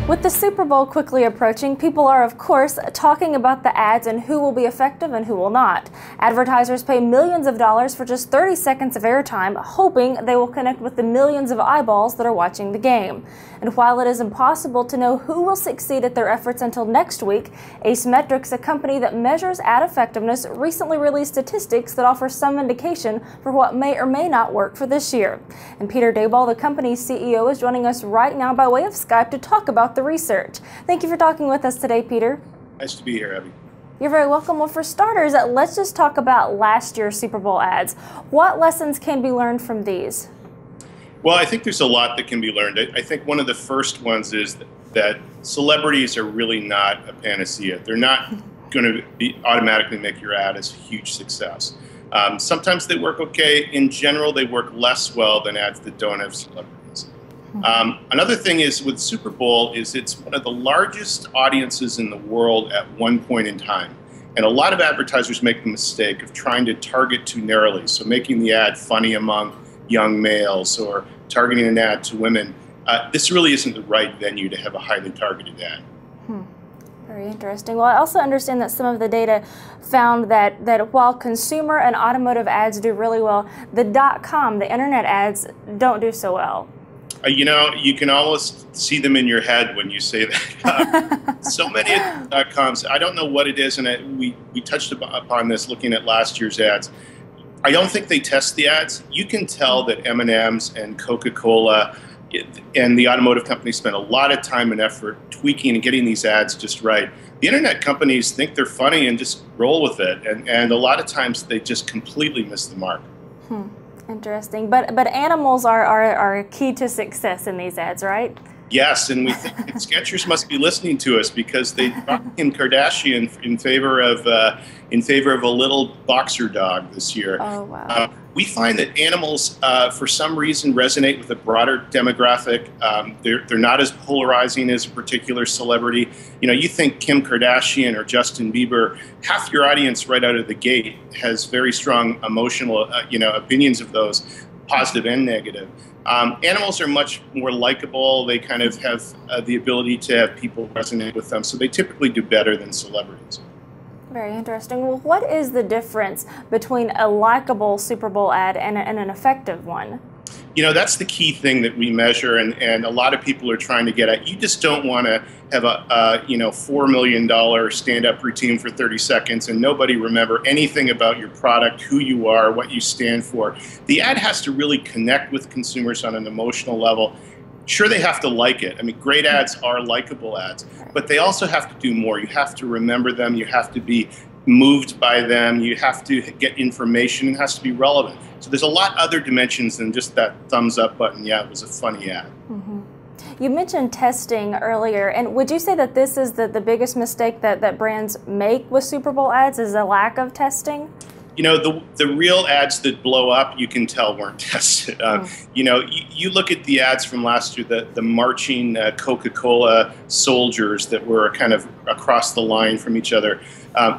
With the Super Bowl quickly approaching, people are, of course, talking about the ads and who will be effective and who will not. Advertisers pay millions of dollars for just 30 seconds of airtime, hoping they will connect with the millions of eyeballs that are watching the game. And while it is impossible to know who will succeed at their efforts until next week, Ace Metrix, a company that measures ad effectiveness, recently released statistics that offer some indication for what may or may not work for this year. And Peter Daboll, the company's CEO, is joining us right now by way of Skype to talk about the research. Thank you for talking with us today, Peter. Nice to be here, Abby. You're very welcome. Well, for starters, let's just talk about last year's Super Bowl ads. What lessons can be learned from these? Well, I think there's a lot that can be learned. I think one of the first ones is that celebrities are really not a panacea. They're not going to automatically make your ad as a huge success. Sometimes they work okay. In general, they work less well than ads that don't have celebrities. Another thing is with Super Bowl is it's one of the largest audiences in the world at one point in time. And a lot of advertisers make the mistake of trying to target too narrowly. So making the ad funny among young males or targeting an ad to women. This really isn't the right venue to have a highly targeted ad. Very interesting. Well, I also understand that some of the data found that while consumer and automotive ads do really well, the .com, the internet ads, don't do so well. You know, you can almost see them in your head when you say that. So many of the .coms, I don't know what it is, and we touched upon this looking at last year's ads. I don't think they test the ads. You can tell that M&M's and Coca-Cola and the automotive companies spend a lot of time and effort tweaking and getting these ads just right. The internet companies think they're funny and just roll with it, and a lot of times they just completely miss the mark. Interesting. But animals are key to success in these ads, right? Yes, and we think Skechers must be listening to us because they dropped Kim Kardashian in favor of a little boxer dog this year. Oh, wow. We find that animals, for some reason, resonate with a broader demographic. They're not as polarizing as a particular celebrity. You know, you think Kim Kardashian or Justin Bieber, half your audience right out of the gate has very strong emotional, opinions of those, positive and negative. Animals are much more likable. They kind of have the ability to have people resonate with them, so they typically do better than celebrities. Very interesting. Well, what is the difference between a likable Super Bowl ad and an effective one? You know, that's the key thing that we measure, and a lot of people are trying to get at. You just don't want to have a $4 million stand-up routine for 30 seconds and nobody remember anything about your product, who you are, what you stand for. The ad has to really connect with consumers on an emotional level. Sure, they have to like it. I mean, great ads are likable ads, but they also have to do more. You have to remember them. You have to be moved by them. You have to get information. It has to be relevant. So there's a lot other dimensions than just that thumbs up button. Yeah, it was a funny ad. You mentioned testing earlier, and would you say that this is the biggest mistake that brands make with Super Bowl ads is a lack of testing? You know, the real ads that blow up, you can tell weren't tested. You know, you look at the ads from last year, the marching Coca-Cola soldiers that were kind of across the line from each other,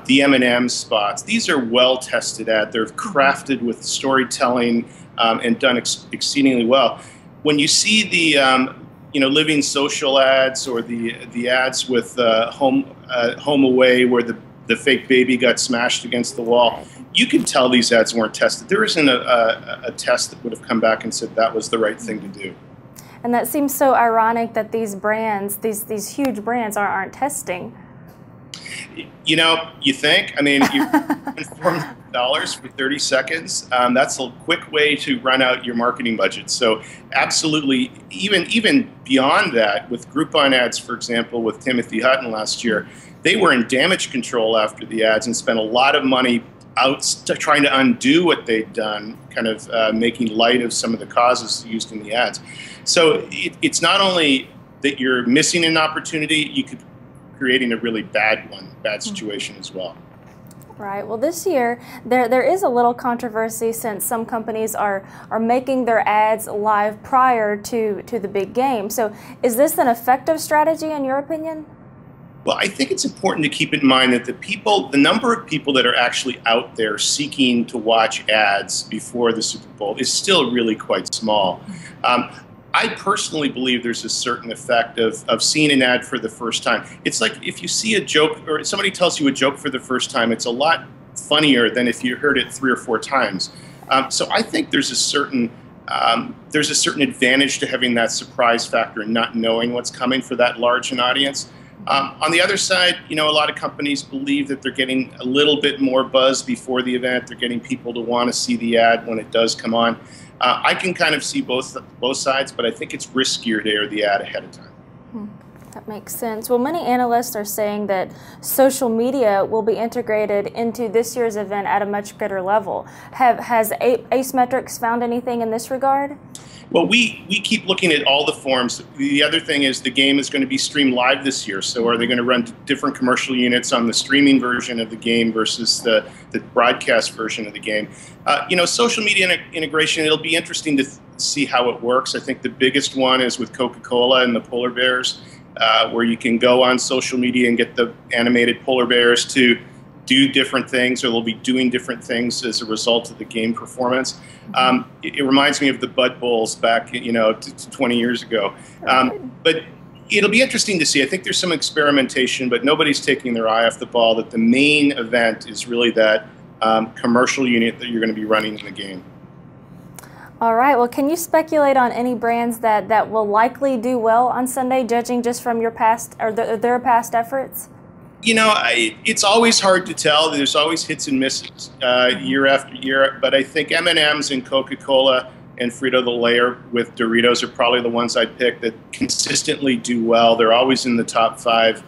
the M&M spots. These are well-tested ads. They're crafted with storytelling and done exceedingly well. When you see the Living Social ads or the ads with Home Away where the fake baby got smashed against the wall, you can tell these ads weren't tested. There isn't a test that would have come back and said that was the right thing to do. And that seems so ironic that these brands, these huge brands, aren't testing. You know, you think? I mean, you $4 million for 30 seconds. That's a quick way to run out your marketing budget. So absolutely, even beyond that, with Groupon ads, for example, with Timothy Hutton last year, they were in damage control after the ads and spent a lot of money out trying to undo what they'd done, kind of making light of some of the causes used in the ads. So it's not only that you're missing an opportunity, you could be creating a really bad situation as well. Right. Well, this year there is a little controversy since some companies are making their ads live prior to the big game. So is this an effective strategy in your opinion? Well, I think it's important to keep in mind that the number of people that are actually out there seeking to watch ads before the Super Bowl is still really quite small. I personally believe there's a certain effect of seeing an ad for the first time. It's like if you see a joke or somebody tells you a joke for the first time, it's a lot funnier than if you heard it 3 or 4 times. So I think there's a certain advantage to having that surprise factor and not knowing what's coming for that large an audience. On the other side, you know, a lot of companies believe that they're getting a little bit more buzz before the event. They're getting people to want to see the ad when it does come on. I can kind of see both sides, but I think it's riskier to air the ad ahead of time. That makes sense. Well, many analysts are saying that social media will be integrated into this year's event at a much greater level. Has Ace Metrix found anything in this regard? Well, we keep looking at all the forms. The other thing is the game is going to be streamed live this year. So are they going to run different commercial units on the streaming version of the game versus the broadcast version of the game? You know, social media integration, it'll be interesting to see how it works. I think the biggest one is with Coca-Cola and the polar bears, where you can go on social media and get the animated polar bears to do different things, or they'll be doing different things as a result of the game performance. It reminds me of the Bud Bowls back, you know, 20 years ago. But it'll be interesting to see. I think there's some experimentation, but nobody's taking their eye off the ball that the main event is really that commercial unit that you're going to be running in the game. All right. Well, can you speculate on any brands that will likely do well on Sunday, judging just from your past or their past efforts? You know, it's always hard to tell. There's always hits and misses year after year. But I think M&M's and Coca-Cola and Frito-Lay with Doritos are probably the ones I'd pick that consistently do well. They're always in the top 5,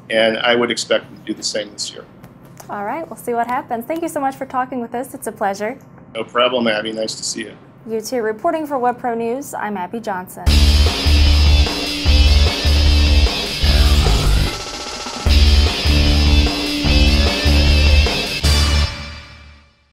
and I would expect them to do the same this year. All right. We'll see what happens. Thank you so much for talking with us. It's a pleasure. No problem, Abby. Nice to see you. You too. Reporting for WebProNews, I'm Abby Johnson.